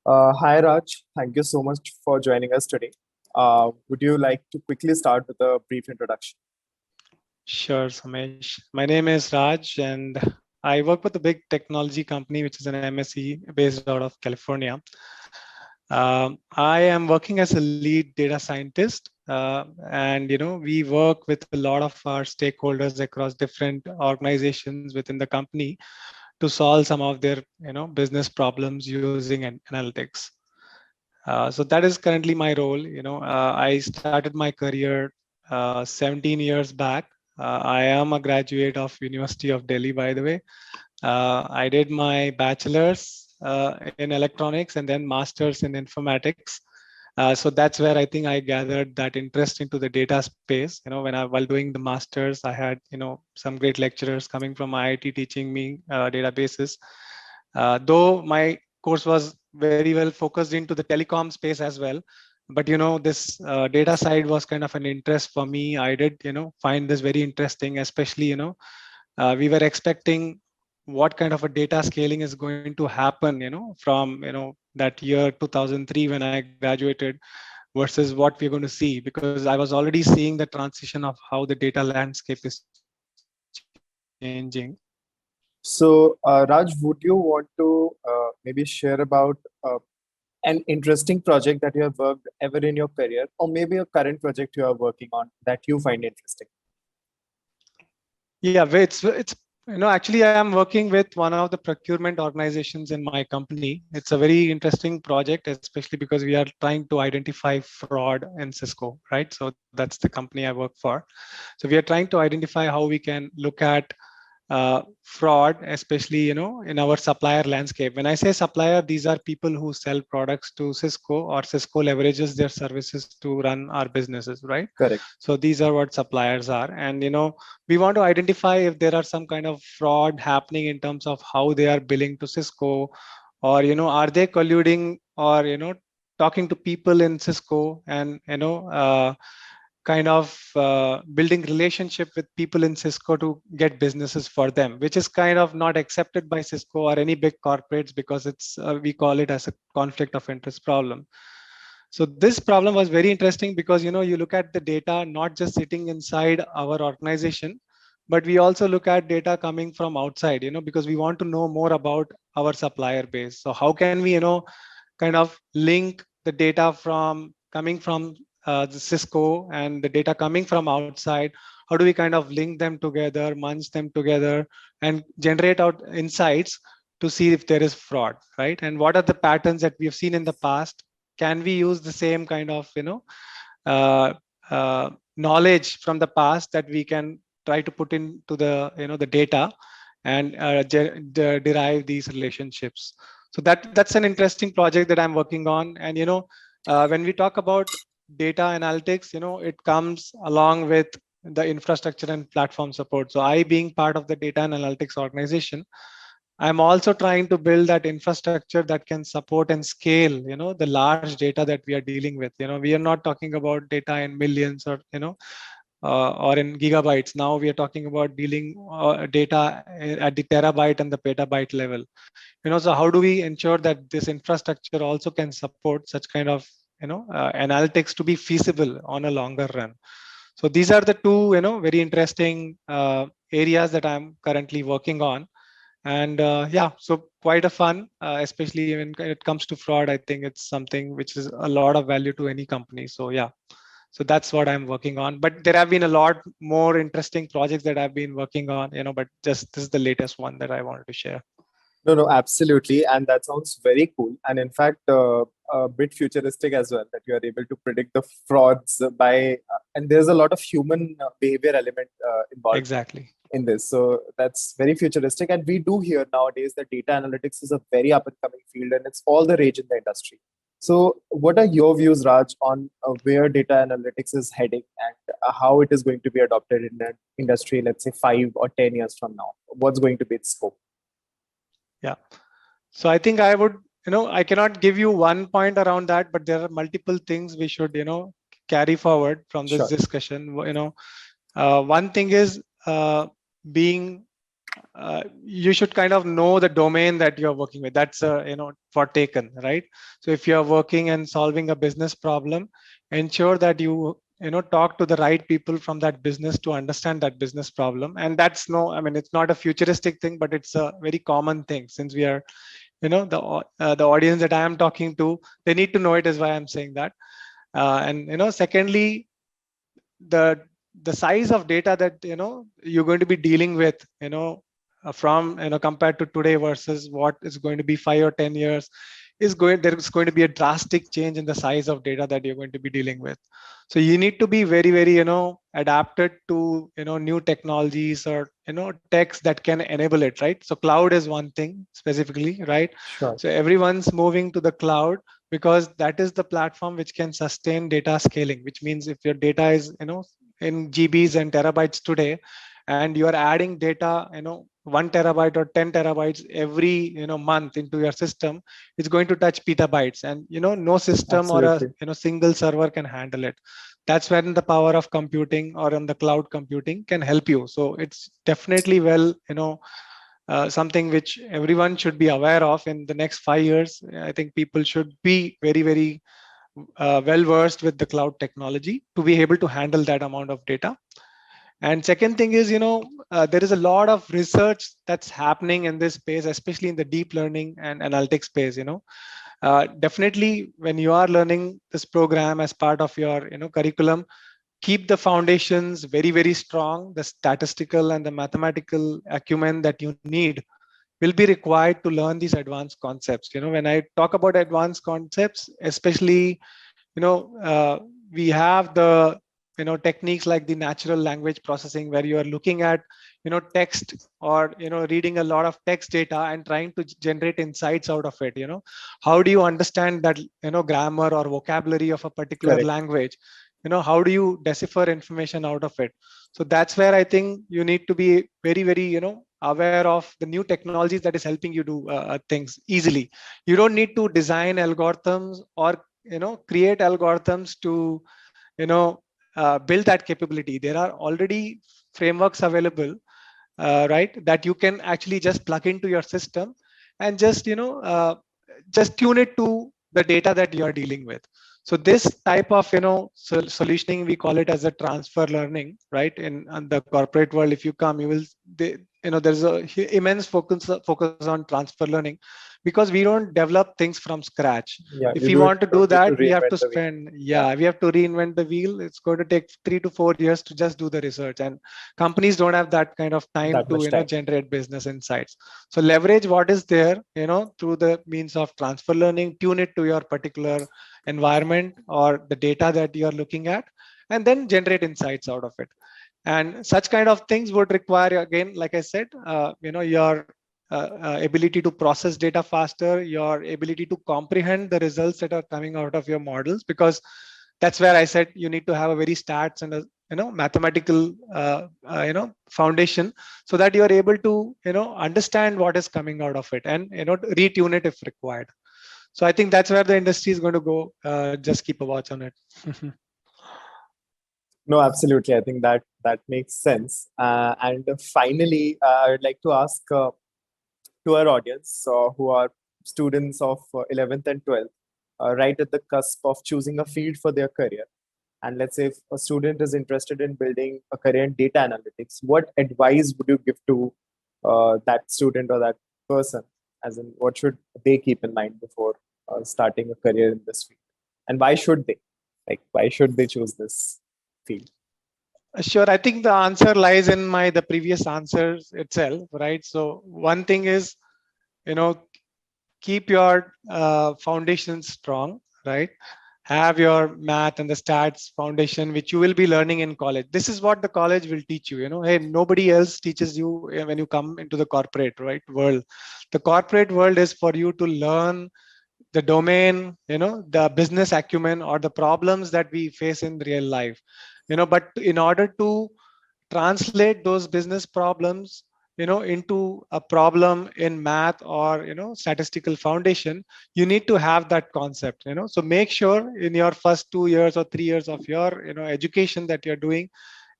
Hi, Raj. Thank you so much for joining us today. Would you like to quickly start with a brief introduction? Sure, Samesh. My name is Raj, and I work with a big technology company, which is an MSE based out of California. I am working as a lead data scientist, and we work with a lot of our stakeholders across different organizations within the company to solve some of their business problems using analytics. So that is currently my role. I started my career 17 years back. I am a graduate of University of Delhi, by the way. I did my bachelor's in electronics and then master's in informatics. So that's where I think I gathered that interest into the data space. While doing the masters, I had some great lecturers coming from IIT teaching me databases. Though my course was very well focused into the telecom space as well, but this data side was kind of an interest for me. I did find this very interesting, especially we were expecting what kind of a data scaling is going to happen from that year 2003 when I graduated versus what we're going to see, because I was already seeing the transition of how the data landscape is changing. So, Raj, would you want to maybe share about an interesting project that you have worked ever in your career, or maybe a current project you are working on that you find interesting? Yeah, it's actually I am working with one of the procurement organizations in my company. It's a very interesting project, especially because we are trying to identify fraud in Cisco, right? So that's the company I work for. So we are trying to identify how we can look at fraud, especially in our supplier landscape. When I say supplier, these are people who sell products to Cisco, or Cisco leverages their services to run our businesses, right? Correct. So these are what suppliers are. And we want to identify if there are some kind of fraud happening in terms of how they are billing to Cisco, or are they colluding, or talking to people in Cisco, and kind of building relationship with people in Cisco to get businesses for them, which is kind of not accepted by Cisco or any big corporates, because it's we call it as a conflict of interest problem. So this problem was very interesting because you look at the data not just sitting inside our organization, but we also look at data coming from outside, because we want to know more about our supplier base. So how can we kind of link the data from coming from the Cisco and the data coming from outside? How do we kind of link them together, munch them together, and generate out insights to see if there is fraud, right? And what are the patterns that we have seen in the past? Can we use the same kind of uh, knowledge from the past that we can try to put into the data and derive these relationships? So that's an interesting project that I'm working on. And when we talk about data analytics, it comes along with the infrastructure and platform support. So I, being part of the data analytics organization, I'm also trying to build that infrastructure that can support and scale the large data that we are dealing with. We are not talking about data in millions, or or in gigabytes. Now we are talking about dealing data at the terabyte and the petabyte level. So how do we ensure that this infrastructure also can support such kind of analytics to be feasible on a longer run? So these are the two very interesting areas that I'm currently working on. And yeah, so quite a fun, especially when it comes to fraud. I think it's something which is a lot of value to any company. So yeah, so that's what I'm working on. But there have been a lot more interesting projects that I've been working on, but just this is the latest one that I wanted to share. No, no, absolutely. And that sounds very cool. And in fact, a bit futuristic as well, that you are able to predict the frauds and there's a lot of human behavior element involved Exactly. in this. So that's very futuristic. And we do hear nowadays that data analytics is a very up and coming field and it's all the rage in the industry. So, what are your views, Raj, on where data analytics is heading and how it is going to be adopted in the industry, let's say 5 or 10 years from now? What's going to be its scope? Yeah. So I think I would, I cannot give you one point around that, but there are multiple things we should, carry forward from this Sure. discussion. One thing is being you should kind of know the domain that you're working with. That's for taken, right? So if you're working and solving a business problem, ensure that you talk to the right people from that business to understand that business problem. And that's no, I mean, it's not a futuristic thing, but it's a very common thing. Since we are, the audience that I am talking to, they need to know it, is why I'm saying that. And secondly, the the size of data that you're going to be dealing with, from compared to today versus what is going to be 5 or 10 years, there's going to be a drastic change in the size of data that you're going to be dealing with. So you need to be very, very adapted to new technologies or techs that can enable it, right? So cloud is one thing specifically, right? Sure. So everyone's moving to the cloud because that is the platform which can sustain data scaling, which means if your data is in GBs and terabytes today, and you are adding data 1 terabyte or 10 terabytes every month into your system, it's going to touch petabytes, and no system or a Absolutely. single server can handle it. That's when the power of computing or on the cloud computing can help you. So it's definitely something which everyone should be aware of in the next 5 years. I think people should be very, very well versed with the cloud technology to be able to handle that amount of data. And second thing is, there is a lot of research that's happening in this space, especially in the deep learning and analytics space. Definitely, when you are learning this program as part of your curriculum, keep the foundations very, very strong. The statistical and the mathematical acumen that you need will be required to learn these advanced concepts. When I talk about advanced concepts, especially, we have the techniques like the natural language processing, where you are looking at text, or reading a lot of text data and trying to generate insights out of it. How do you understand that grammar or vocabulary of a particular Correct. language? How do you decipher information out of it? So that's where I think you need to be very, very aware of the new technologies that is helping you do things easily. You don't need to design algorithms or create algorithms to build that capability. There are already frameworks available, right, that you can actually just plug into your system and just tune it to the data that you are dealing with. So this type of solutioning, we call it as a transfer learning, right? In the corporate world, if you come, you will there's a immense focus on transfer learning, because we don't develop things from scratch. Yeah, If you we do want to do don't need to that, we have reinvent to the wheel. spend, yeah, we have to reinvent the wheel. It's going to take 3 to 4 years to just do the research, and companies don't have that kind of time That to much time. generate business insights. So leverage what is there through the means of transfer learning, tune it to your particular environment or the data that you are looking at, and then generate insights out of it. And such kind of things would require, again, like I said, your ability to process data faster, your ability to comprehend the results that are coming out of your models, because that's where I said you need to have a very stats and a mathematical foundation, so that you are able to understand what is coming out of it and retune it if required. So I think that's where the industry is going to go. Just keep a watch on it. No, absolutely. I think that makes sense. And finally, I would like to ask to our audience who are students of 11th and 12th, right at the cusp of choosing a field for their career. And let's say if a student is interested in building a career in data analytics, what advice would you give to that student or that person? As in, what should they keep in mind before starting a career in this field? And why should they? Like, why should they choose this field? Sure. I think the answer lies in the previous answers itself, right? So one thing is, you know, keep your foundation strong, right? Have your math and the stats foundation, which you will be learning in college. This is what the college will teach you. Hey, nobody else teaches you when you come into the corporate, right, world. The corporate world is for you to learn the domain, the business acumen or the problems that we face in real life. But in order to translate those business problems into a problem in math or statistical foundation, you need to have that concept. So make sure in your first 2 years or 3 years of your education that you're doing,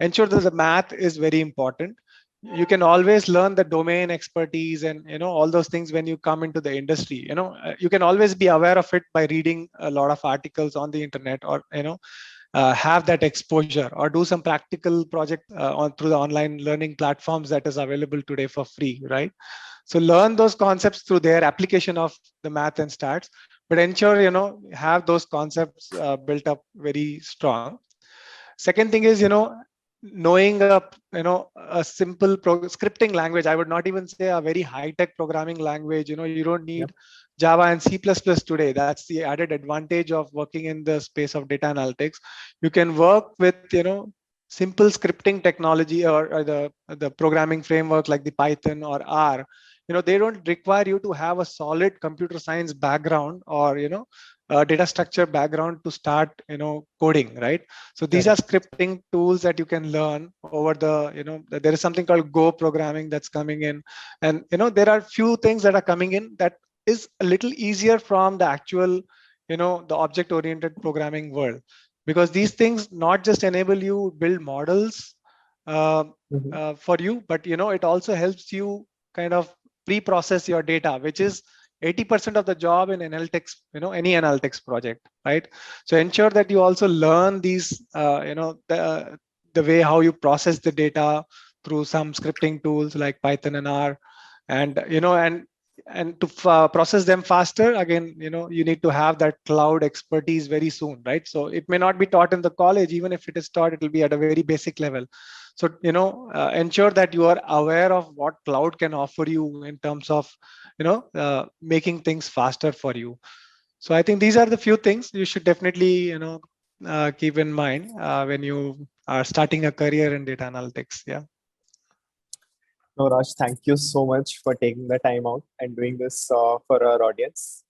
ensure that the math is very important. you can always learn the domain expertise and all those things when you come into the industry. You can always be aware of it by reading a lot of articles on the internet, or have that exposure, or do some practical project on through the online learning platforms that is available today for free, right? So learn those concepts through their application of the math and stats, but ensure have those concepts built up very strong. Second thing is knowing a simple scripting language. I would not even say a very high tech programming language. You don't need Yep. Java and C++ today. That's the added advantage of working in the space of data analytics. You can work with simple scripting technology, or the programming framework like the Python or R. They don't require you to have a solid computer science background, or data structure background to start coding, right? So these are scripting tools that you can learn over there is something called Go programming that's coming in. And there are few things that are coming in that is a little easier from the actual the object oriented programming world, because these things not just enable you build models uh, for you, but it also helps you kind of pre-process your data, which is 80% of the job in analytics, any analytics project, right? So ensure that you also learn these the way how you process the data through some scripting tools like Python and R. And and to process them faster, again you need to have that cloud expertise very soon, right? So it may not be taught in the college. Even if it is taught, it will be at a very basic level. So ensure that you are aware of what cloud can offer you in terms of making things faster for you. So I think these are the few things you should definitely keep in mind when you are starting a career in data analytics. Yeah. No, Raj, thank you so much for taking the time out and doing this for our audience.